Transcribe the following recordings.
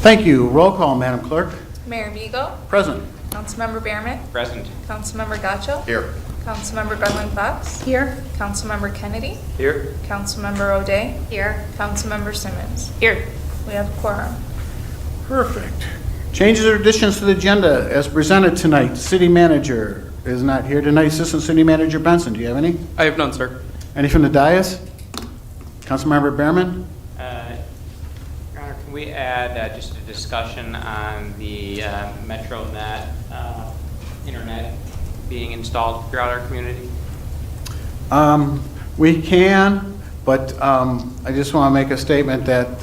Thank you. Roll call, Madam Clerk. Mayor Vigo, Present. Councilmember Behrman, Present. Councilmember Gaccio, Here. Councilmember Gudlin Fox, Here. Councilmember Kennedy, Here. Councilmember O'Day, Here. Councilmember Simmons. Here. We have a quorum. Perfect. Changes or additions to the agenda as presented tonight. City Manager is not here tonight. Assistant City Manager Benson, do you have any? I have none, sir. Any from the dais? Councilmember Behrman? Your Honor, can we add just a discussion on the MetroNet internet being installed throughout our community? We can, but I just want to make a statement that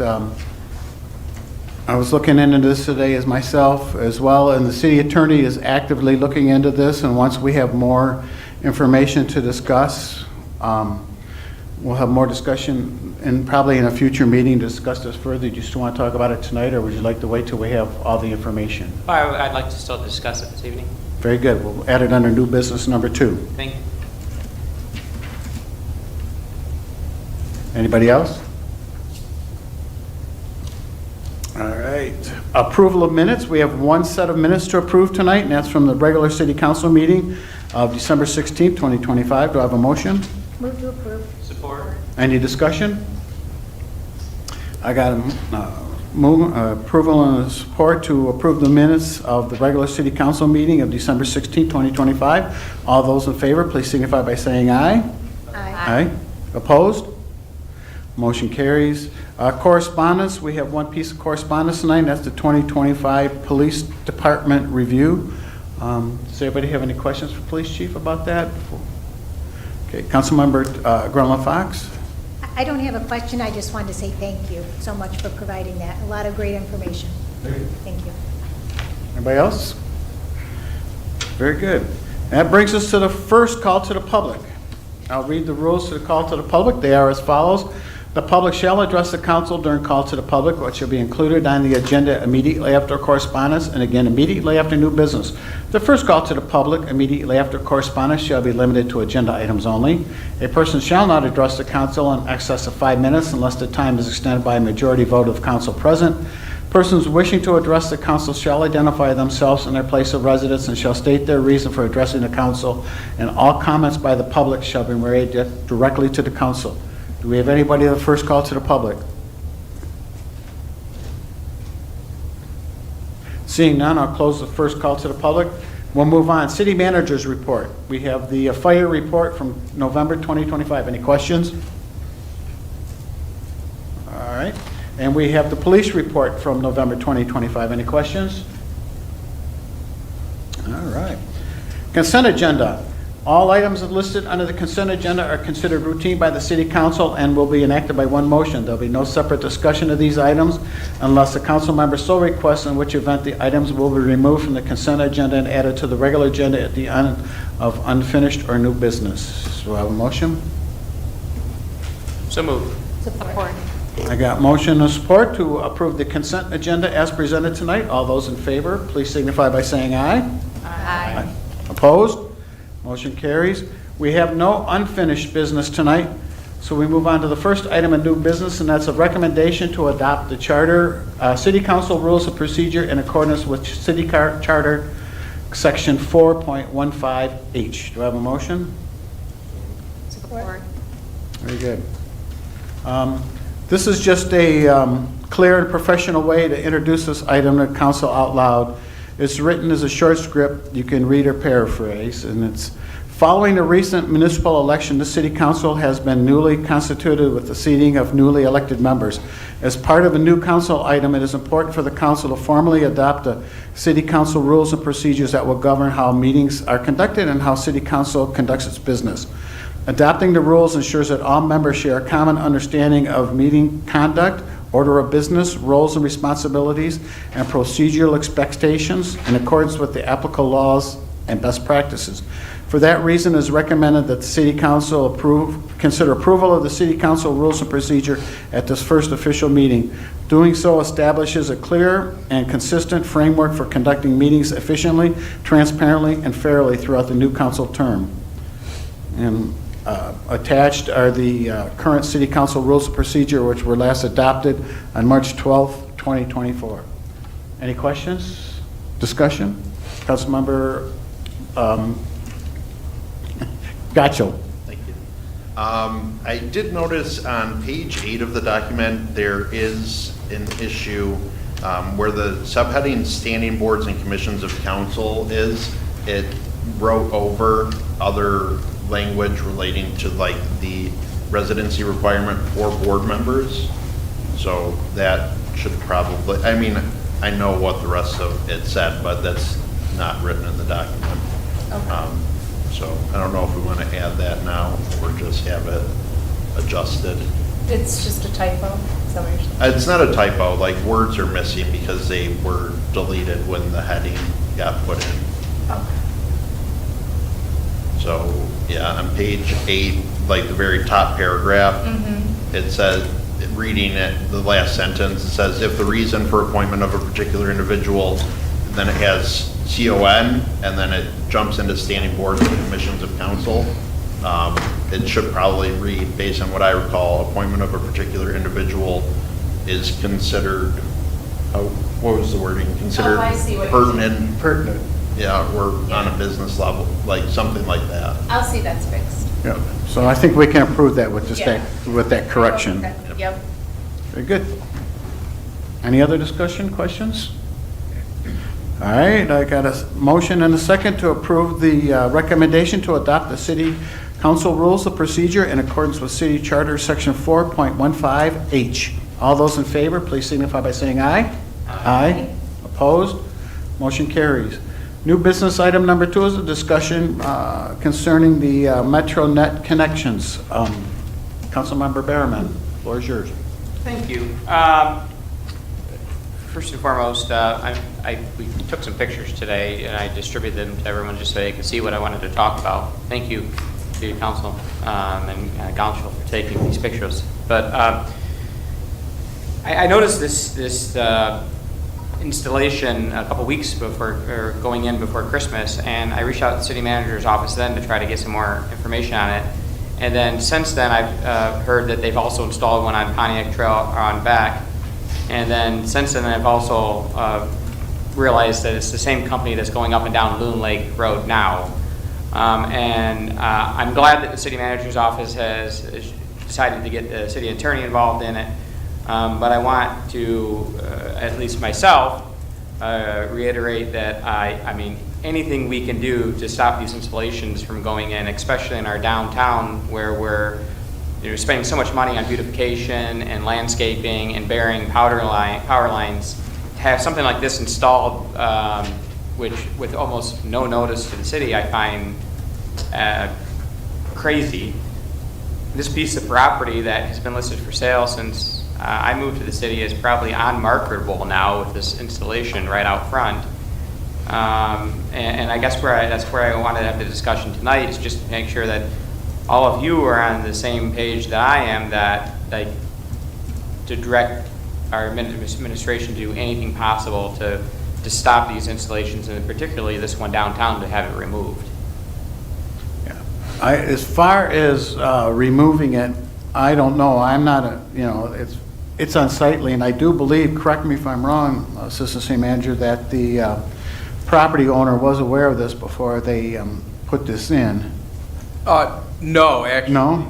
I was looking into this today as myself as well, and the city attorney is actively looking into this, and once we have more information to discuss, we'll have more discussion and probably in a future meeting to discuss this further. Do you still want to talk about it tonight, or would you like to wait till we have all the information? I'd like to still discuss it this evening. Very good. We'll add it under new business number 2. Thank you. Anybody else? All right. Approval of minutes. We have one set of minutes to approve tonight, and that's from the regular city council meeting of December 16th, 2025. Do I have a motion? Move to approve. Support. Any discussion? I got approval and support to approve the minutes of the regular city council meeting of December 16th, 2025. All those in favor, please signify by saying aye. Aye. Opposed? Motion carries. Correspondence, we have one piece of correspondence tonight, and that's the 2025 Police Department Review. Does anybody have any questions for Police Chief about that? Okay, Councilmember Grenla Fox? I don't have a question. I just wanted to say thank you so much for providing that. A lot of great information. Thank you. Anybody else? Very good. That brings us to the first call to the public. I'll read the rules to the call to the public. They are as follows. The public shall address the council during call to the public, which shall be included on the agenda immediately after correspondence and again immediately after new business. The first call to the public immediately after correspondence shall be limited to agenda items only. A person shall not address the council in excess of 5 minutes unless the time is extended by a majority vote of council present. Persons wishing to address the council shall identify themselves and their place of residence and shall state their reason for addressing the council, and all comments by the public shall be made directly to the council. Do we have anybody on the first call to the public? Seeing none, I'll close the first call to the public. We'll move on. City Manager's report. We have the fire report from November 2025. Any questions? All right. And we have the police report from November 2025. Any questions? All right. Consent agenda. All items listed under the consent agenda are considered routine by the City Council and will be enacted by one motion. There'll be no separate discussion of these items unless the council member so requests, in which event the items will be removed from the consent agenda and added to the regular agenda at the end of unfinished or new business. Do I have a motion? So moved. Support. I got motion and support to approve the consent agenda as presented tonight. All those in favor, please signify by saying aye. Aye. Opposed? Motion carries. We have no unfinished business tonight, so we move on to the first item of new business, and that's a recommendation to adopt the charter, City Council Rules of Procedure in accordance with City Charter, Section 4.15H. Do I have a motion? Support. Very good. This is just a clear and professional way to introduce this item to council out loud. It's written as a short script. You can read or paraphrase, and it's following the recent municipal election, the City Council has been newly constituted with the seating of newly elected members. As part of a new council item, it is important for the council to formally adopt the City Council rules and procedures that will govern how meetings are conducted and how City Council conducts its business. Adopting the rules ensures that all members share a common understanding of meeting conduct, order of business, roles and responsibilities, and procedural expectations in accordance with the applicable laws and best practices. For that reason, it is recommended that the City Council consider approval of the City Council rules and procedure at this first official meeting. Doing so establishes a clear and consistent framework for conducting meetings efficiently, transparently, and fairly throughout the new council term. And attached are the current City Council rules of procedure, which were last adopted on March 12th, 2024. Any questions? Discussion? Councilmember Gotcho. Thank you. I did notice on page 8 of the document, there is an issue where the subheading Standing Boards and Commissions of Council is, it wrote over other language relating to like the residency requirement for board members. So that should probably, I mean, I know what the rest of it said, but that's not written in the document. So I don't know if we want to add that now or just have it adjusted. It's just a typo. Is that what you're saying? It's not a typo, like words are missing because they were deleted when the heading got put in. Okay. So, yeah, on page 8, like the very top paragraph, it says, reading it, the last sentence, it says, if the reason for appointment of a particular individual, then it has CON, and then it jumps into standing boards and commissions of council. It should probably read, based on what I recall, appointment of a particular individual is considered, what was the wording? Considered I see what you're saying. Pertinent. Yeah, or on Yeah. a business level, like something like that. I'll see that's fixed. Yeah. So I think we can approve that with just Yeah. with that correction. Yep. Very good. Any other discussion, questions? All right, I got a motion and a second to approve the recommendation to adopt the city council rules of procedure in accordance with city charter section 4.15H. All those in favor, please signify by saying aye. Aye. Opposed? Motion carries. New business item number 2 is a discussion concerning the MetroNet connections. Councilmember Behrman, floor is yours. Thank you. First and foremost, we took some pictures today, and I distributed them to everyone just so they could see what I wanted to talk about. Thank you to your council and council for taking these pictures. But I noticed this installation a couple weeks before, or going in before Christmas, and I reached out to the city manager's office then to try to get some more information on it. And then since then, I've heard that they've also installed one on Pontiac Trail on back. And then since then, I've also realized that it's the same company that's going up and down Loon Lake Road now. I'm glad that the city manager's office has decided to get the city attorney involved in it. But I want to, at least myself, reiterate that I mean, anything we can do to stop these installations from going in, especially in our downtown where we're spending so much money on beautification and landscaping and burying power lines, to have something like this installed, which with almost no notice to the city, I find crazy. This piece of property that has been listed for sale since I moved to the city is probably unmarketable now with this installation right out front. And I guess that's where I wanted to have the discussion tonight, is just to make sure that all of you are on the same page that I am, that to direct our administration to do anything possible to stop these installations, and particularly this one downtown, to have it removed. Yeah. As far as removing it, I don't know. I'm not it's unsightly, and I do believe, correct me if I'm wrong, Assistant City Manager, that the property owner was aware of this before they put this in. No, actually. No?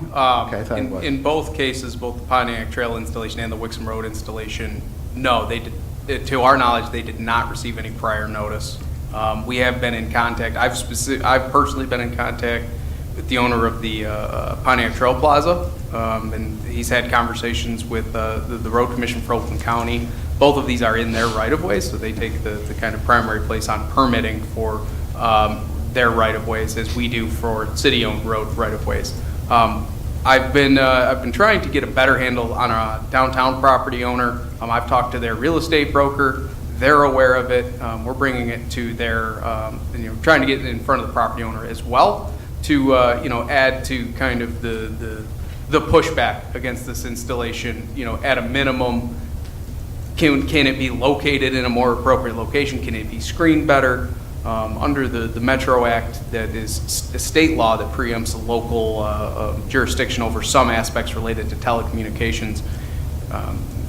Okay, I thought it was. In both cases, both the Pontiac Trail installation and the Wixom Road installation, no, they did, to our knowledge, they did not receive any prior notice. We have been in contact. I've personally been in contact with the owner of the Pontiac Trail Plaza, and he's had conversations with the Road Commission for Oakland County. Both of these are in their right-of-way, so they take the kind of primary place on permitting for their right-of-ways, as we do for city-owned road right-of-ways. I've been trying to get a better handle on a downtown property owner. I've talked to their real estate broker. They're aware of it. We're bringing it to their, trying to get it in front of the property owner as well to, add to kind of the pushback against this installation. At a minimum, can it be located in a more appropriate location? Can it be screened better? Under the Metro Act, that is a state law that preempts a local jurisdiction over some aspects related to telecommunications.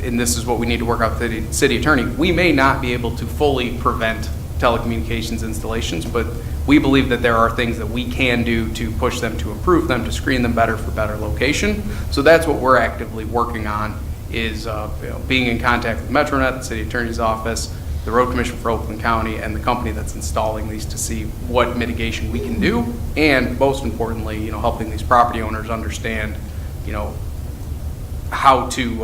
and this is what we need to work out with the city attorney, we may not be able to fully prevent telecommunications installations, but we believe that there are things that we can do to push them, to improve them, to screen them better for better location. So that's what we're actively working on, is being in contact with MetroNet, the city attorney's office, the road commission for Oakland County, and the company that's installing these to see what mitigation we can do, and most importantly, helping these property owners understand, how to,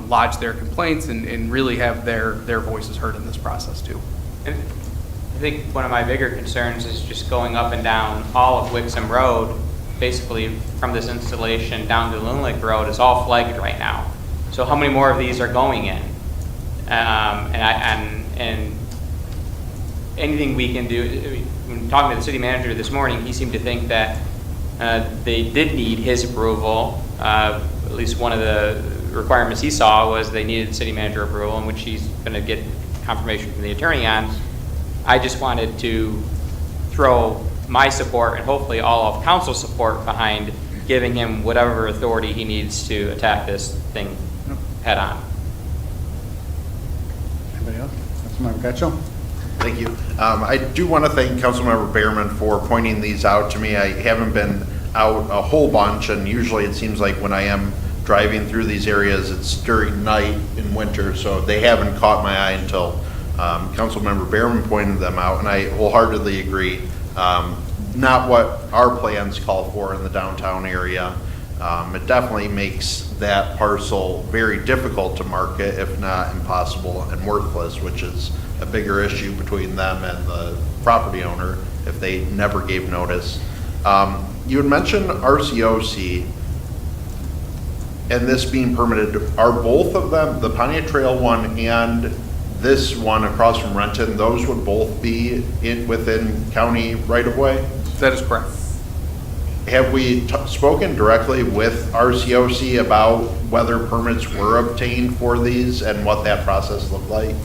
lodge their complaints and really have their voices heard in this process too. And I think one of my bigger concerns is just going up and down all of Wixom Road, basically from this installation down to Loon Lake Road is all flagged right now. So how many more of these are going in? And anything we can do, when talking to the city manager this morning, he seemed to think that they did need his approval. At least one of the requirements he saw was they needed city manager approval, in which he's going to get confirmation from the attorney on. I just wanted to throw my support and hopefully all of council's support behind giving him whatever authority he needs to attack this thing head on. Anybody else? Councilmember Getchell? Thank you. I do want to thank Councilmember Behrman for pointing these out to me. I haven't been out a whole bunch, and usually it seems like when I am driving through these areas, it's during night in winter, so they haven't caught my eye until Councilmember Behrman pointed them out, and I wholeheartedly agree. Not what our plans call for in the downtown area. It definitely makes that parcel very difficult to market, if not impossible and worthless, which is a bigger issue between them and the property owner if they never gave notice. You had mentioned RCOC and this being permitted. Are both of them, the Pontiac Trail one and this one across from Renton, those would both be within county right-of-way? That is correct. Have we spoken directly with RCOC about whether permits were obtained for these and what that process looked like?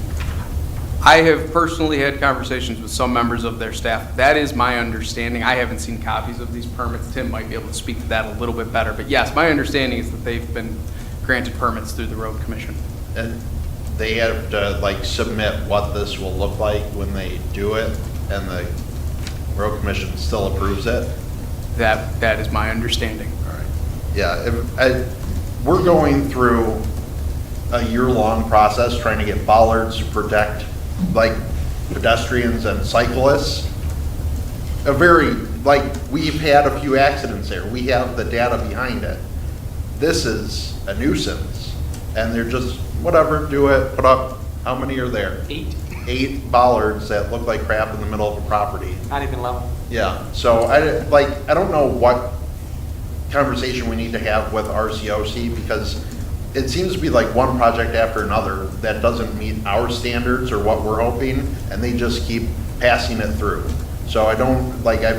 I have personally had conversations with some members of their staff. That is my understanding. I haven't seen copies of these permits. Tim might be able to speak to that a little bit better. But yes, my understanding is that they've been granted permits through the road commission. And they have to submit what this will look like when they do it, and the road commission still approves it? That is my understanding. All right. Yeah, we're going through a year-long process trying to get bollards to protect pedestrians and cyclists. We've had a few accidents there. We have the data behind it. This is a nuisance, and they're just, whatever, do it, put up, how many are there? 8 bollards that look like crap in the middle of a property. Not even level. Yeah, so I don't know what conversation we need to have with RCOC, because it seems to be one project after another that doesn't meet our standards or what we're hoping, and they just keep passing it through. So I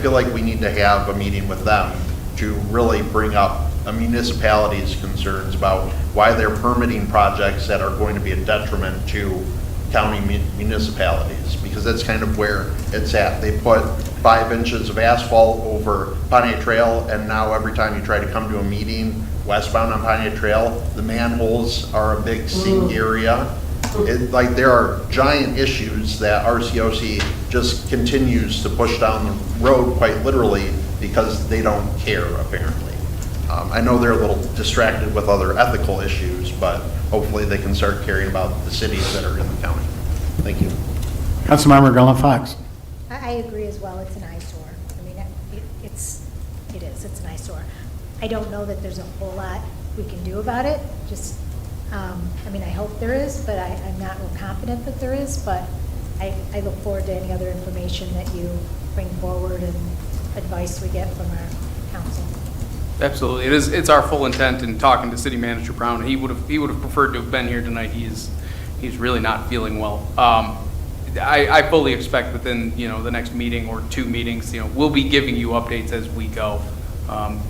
feel like we need to have a meeting with them to really bring up a municipality's concerns about why they're permitting projects that are going to be a detriment to county municipalities, because that's kind of where it's at. They put 5 inches of asphalt over Pontiac Trail, and now every time you try to come to a meeting westbound on Pontiac Trail, the manholes are a big sink area. There are giant issues that RCOC just continues to push down the road quite literally because they don't care, apparently. I know they're a little distracted with other ethical issues, but hopefully they can start caring about the cities that are in the county. Thank you. Councilmember Garland Fox? I agree as well. It's an eyesore. I mean, it's an eyesore. I don't know that there's a whole lot we can do about it. I hope there is, but I'm not real confident that there is, but I look forward to any other information that you bring forward and advice we get from our council. Absolutely. It's our full intent in talking to City Manager Brown. He would have preferred to have been here tonight. He's really not feeling well. I fully expect within, the next meeting or 2 meetings, we'll be giving you updates as we go.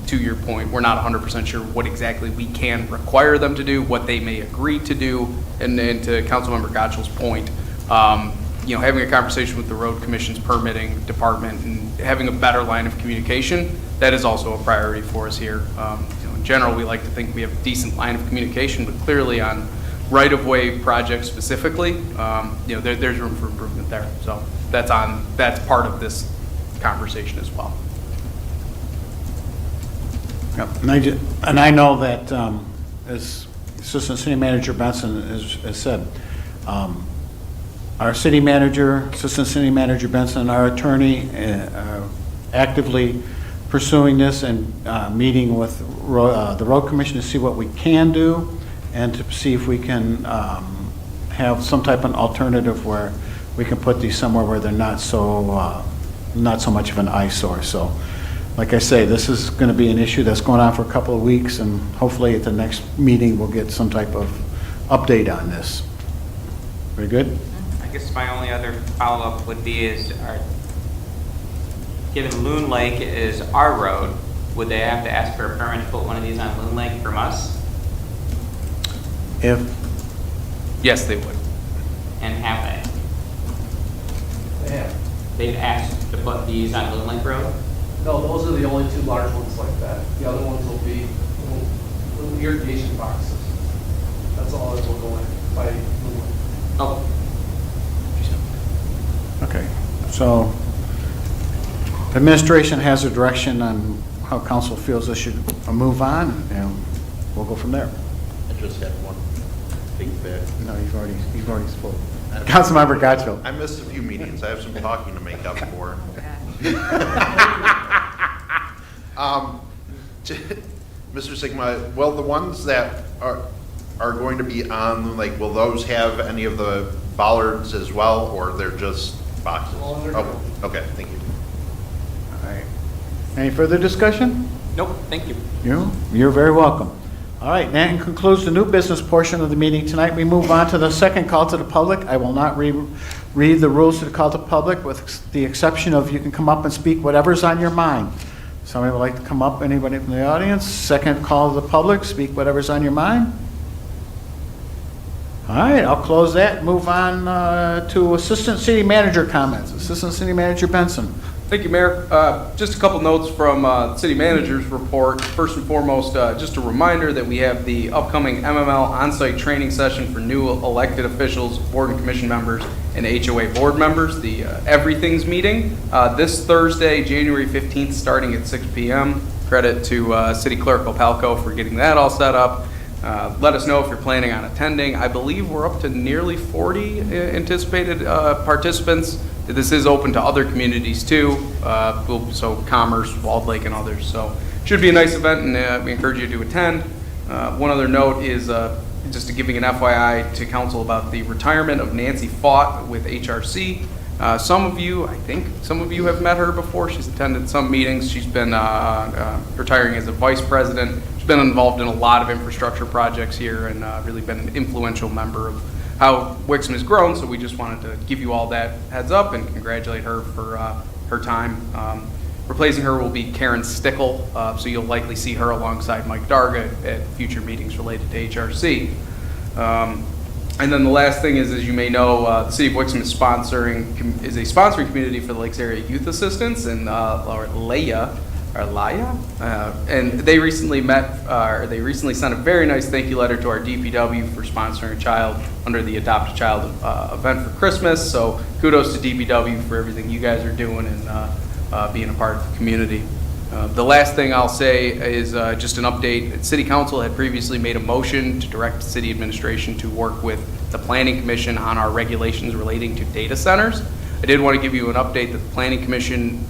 To your point, we're not 100% sure what exactly we can require them to do, what they may agree to do, and then to Councilmember Gottschall's point, having a conversation with the road commission's permitting department and having a better line of communication, that is also a priority for us here. In general, we like to think we have a decent line of communication, but clearly on right-of-way project specifically, there's room for improvement there. So that's part of this conversation as well. Yep, and I know that, as Assistant City Manager Benson has said, our city manager, Assistant City Manager Benson, and our attorney are actively pursuing this and meeting with the Road Commission to see what we can do and to see if we can have some type of alternative where we can put these somewhere where they're not so much of an eyesore. So, like I say, this is going to be an issue that's going on for a couple of weeks, and hopefully at the next meeting we'll get some type of update on this. Very good? I guess my only other follow-up would be given Loon Lake is our road, would they have to ask for a permit to put one of these on Loon Lake from us? Yes, they would. And have they? They have. They've asked to put these on Loon Lake Road? No, those are the only two large ones like that. The other ones will be little irrigation boxes. That's all that will go in by Blue. Oh. Okay, so administration has a direction on how council feels this should move on, and we'll go from there. I just had one feedback. No, you've already spoken. Councilmember Gotcho. I missed a few meetings. I have some talking to make up for. Mr. Sigma, well, the ones that are going to be on, like, will those have any of the bollards as well, or they're just boxes? All under- Oh, okay, thank you. All right. Any further discussion? Nope, thank you. You're very welcome. All right, that concludes the new business portion of the meeting tonight. We move on to the second call to the public. I will not read the rules to the call to public, with the exception of you can come up and speak whatever's on your mind. Somebody would like to come up, anybody from the audience? Second call to the public, speak whatever's on your mind. All right, I'll close that, move on to Assistant City Manager comments. Assistant City Manager Benson. Thank you, Mayor. Just a couple notes from the City Manager's report. First and foremost, just a reminder that we have the upcoming MML on-site training session for new elected officials, board and commission members, and HOA board members, the Everything's meeting, this Thursday, January 15th, starting at 6 p.m. Credit to City Clerk Opalco for getting that all set up. Let us know if you're planning on attending. I believe we're up to nearly 40 anticipated participants. This is open to other communities too, so Commerce, Walled Lake, and others. So should be a nice event, and we encourage you to attend. One other note is just giving an FYI to council about the retirement of Nancy Faught with HRC. I think some of you have met her before. She's attended some meetings. She's been retiring as a vice president. She's been involved in a lot of infrastructure projects here and really been an influential member of how Wixom has grown. So we just wanted to give you all that heads up and congratulate her for her time. Replacing her will be Karen Stickle, so you'll likely see her alongside Mike Darga at future meetings related to HRC. And then the last thing is, as you may know, the City of Wixom is a sponsoring community for the Lakes Area Youth Assistance, and LAYA, and they recently sent a very nice thank you letter to our DPW for sponsoring a child under the Adopt a Child event for Christmas. So kudos to DPW for everything you guys are doing and being a part of the community. The last thing I'll say is just an update. City Council had previously made a motion to direct city administration to work with the Planning Commission on our regulations relating to data centers. I did want to give you an update that the Planning Commission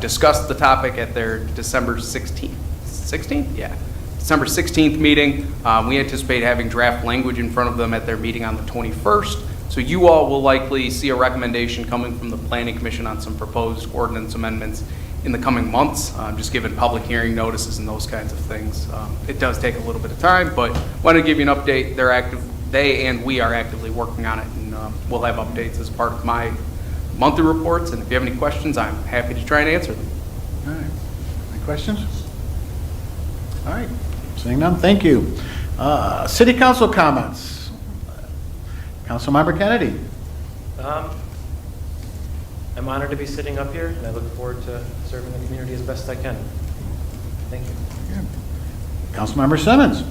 discussed the topic at their December 16th? Yeah. December 16th meeting. We anticipate having draft language in front of them at their meeting on the 21st. So you all will likely see a recommendation coming from the Planning Commission on some proposed ordinance amendments in the coming months, just given public hearing notices and those kinds of things. It does take a little bit of time, but wanted to give you an update. They and we are actively working on it, and we'll have updates as part of my monthly reports. And if you have any questions, I'm happy to try and answer them. All right. Any questions? All right. Seeing none, thank you. City Council comments. Councilmember Kennedy. I'm honored to be sitting up here, and I look forward to serving the community as best I can. Thank you. Councilmember Simmons.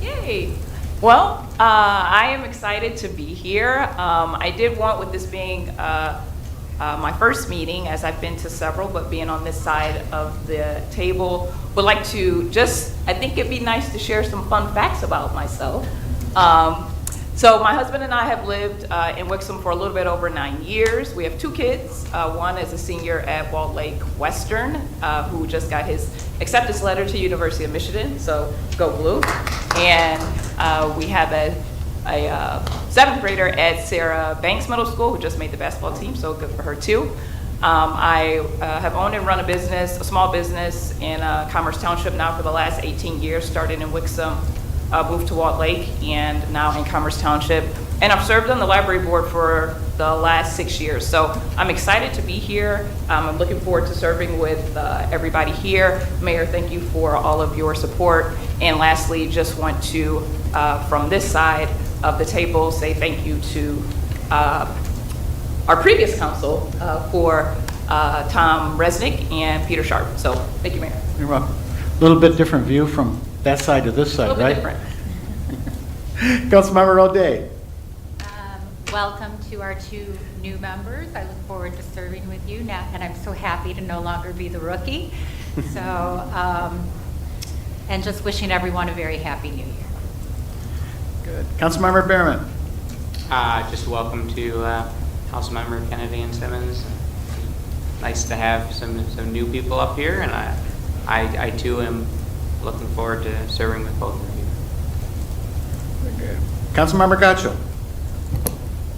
Yay. Well, I am excited to be here. I did want, with this being my first meeting, as I've been to several, but being on this side of the table, would like to just, I think it'd be nice to share some fun facts about myself. So my husband and I have lived in Wixom for a little bit over 9 years. We have 2 kids. One is a senior at Walled Lake Western, who just got his acceptance letter to University of Michigan, so go blue. And we have a 7th grader at Sarah Banks Middle School who just made the basketball team, so good for her too. I have owned and run a small business in Commerce Township now for the last 18 years, started in Wixom, moved to Walled Lake, and now in Commerce Township. And I've served on the library board for the last 6 years. So I'm excited to be here. I'm looking forward to serving with everybody here. Mayor, thank you for all of your support. And lastly, just want to, from this side of the table, say thank you to our previous council for Tom Resnick and Peter Sharp. So thank you, Mayor. You're welcome. A little bit different view from that side to this A side, little right? bit different. Councilmember O'Day. Welcome to our 2 new members. I look forward to serving with you now, and I'm so happy to no longer be the rookie. So, and just wishing everyone a very happy new year. Good. Councilmember Behrman. Just welcome to Councilmember Kennedy and Simmons. Nice to have some new people up here, and I too am looking forward to serving with both of you. Councilmember Gaccio.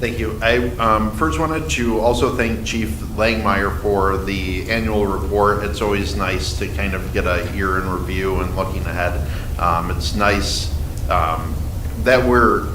Thank you. I first wanted to also thank Chief Langmeyer for the annual report. It's always nice to kind of get a year in review and looking ahead. It's nice that we're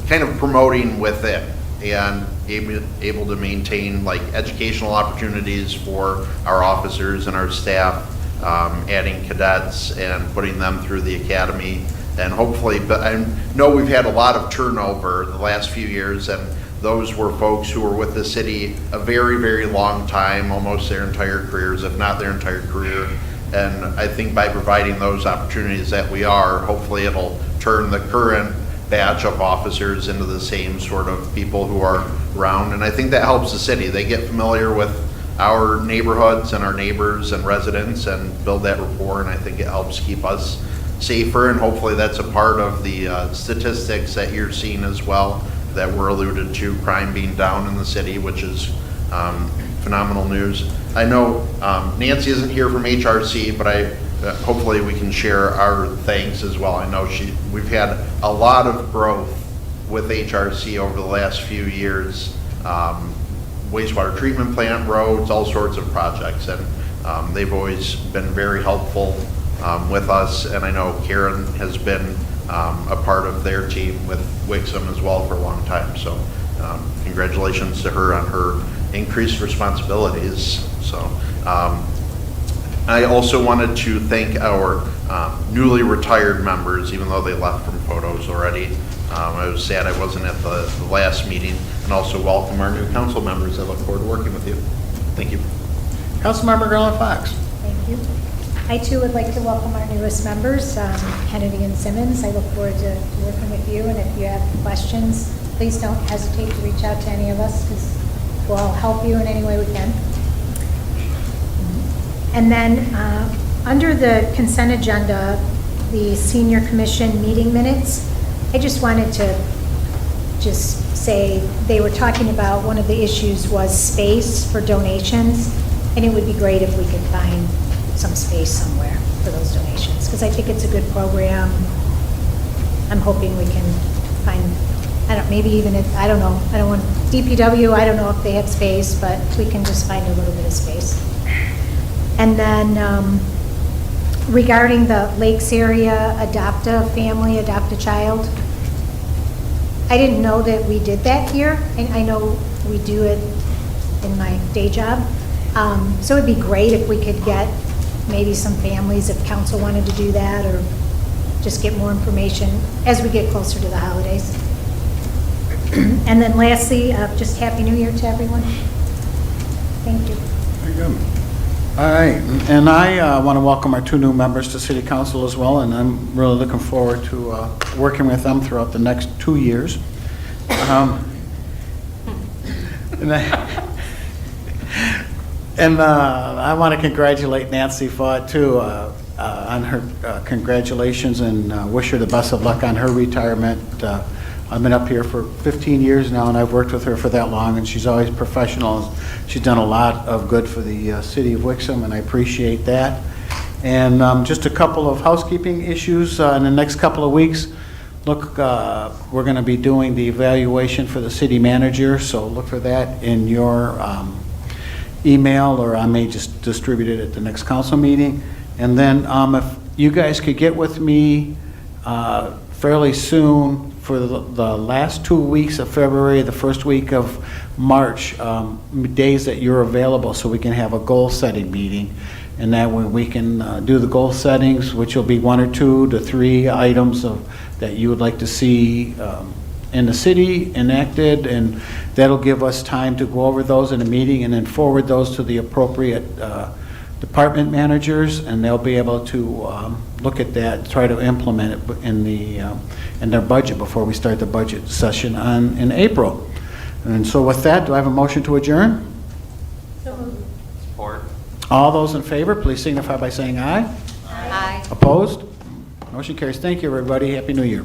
kind of promoting with it and able to maintain like educational opportunities for our officers and our staff, adding cadets and putting them through the academy. And hopefully, but I know we've had a lot of turnover the last few years, and those were folks who were with the city a very, very long time, almost their entire careers, if not their entire career. And I think by providing those opportunities that we are, hopefully it'll turn the current batch of officers into the same sort of people who are around. And I think that helps the city. They get familiar with our neighborhoods and our neighbors and residents and build that rapport, and I think it helps keep us safer, and hopefully that's a part of the statistics that you're seeing as well, that were alluded to, crime being down in the city, which is phenomenal news. I know Nancy isn't here from HRC, but hopefully we can share our thanks as well. I know we've had a lot of growth with HRC over the last few years, wastewater treatment plant, roads, all sorts of projects, and they've always been very helpful with us, and I know Karen has been a part of their team with Wixom as well for a long time. So congratulations to her on her increased responsibilities. So I also wanted to thank our newly retired members, even though they left from photos already. I was sad I wasn't at the last meeting, and also welcome our new council members. I look forward to working with you. Thank you. Councilmember Garland Fox. Thank you. I too would like to welcome our newest members, Kennedy and Simmons. I look forward to working with you, and if you have questions, please don't hesitate to reach out to any of us, because we'll help you in any way we can. And then under the consent agenda, the senior commission meeting minutes, I just wanted to just say they were talking about one of the issues was space for donations, and it would be great if we could find some space somewhere for those donations, because I think it's a good program. I'm hoping we can find, maybe even if, I don't know, I don't want, DPW, I don't know if they have space, but we can just find a little bit of space. And then regarding the Lakes area, adopt a family, adopt a child, I didn't know that we did that here, and I know we do it in my day job. So it'd be great if we could get maybe some families, if council wanted to do that, or just get more information as we get closer to the holidays. And then lastly, just Happy New Year to everyone. Thank you. Very good. All right, and I want to welcome our 2 new members to City Council as well, and I'm really looking forward to working with them throughout the next 2 years. And I want to congratulate Nancy Faught, too, on her congratulations, and wish her the best of luck on her retirement. I've been up here for 15 years now, and I've worked with her for that long, and she's always professional. She's done a lot of good for the city of Wixom, and I appreciate that. And just a couple of housekeeping issues in the next couple of weeks. Look, we're going to be doing the evaluation for the city manager, so look for that in your email, or I may just distribute it at the next council meeting. And then if you guys could get with me fairly soon for the last 2 weeks of February, the first week of March, days that you're available, so we can have a goal-setting meeting. And that way we can do the goal settings, which will be 1 or 2 to 3 items that you would like to see in the city enacted, and that'll give us time to go over those in a meeting and then forward those to the appropriate department managers, and they'll be able to look at that, try to implement it in their budget before we start the budget session in April. And so with that, do I have a motion to adjourn? Support. All those in favor, please signify by saying aye. Aye. Opposed? Motion carries. Thank you, everybody. Happy New Year.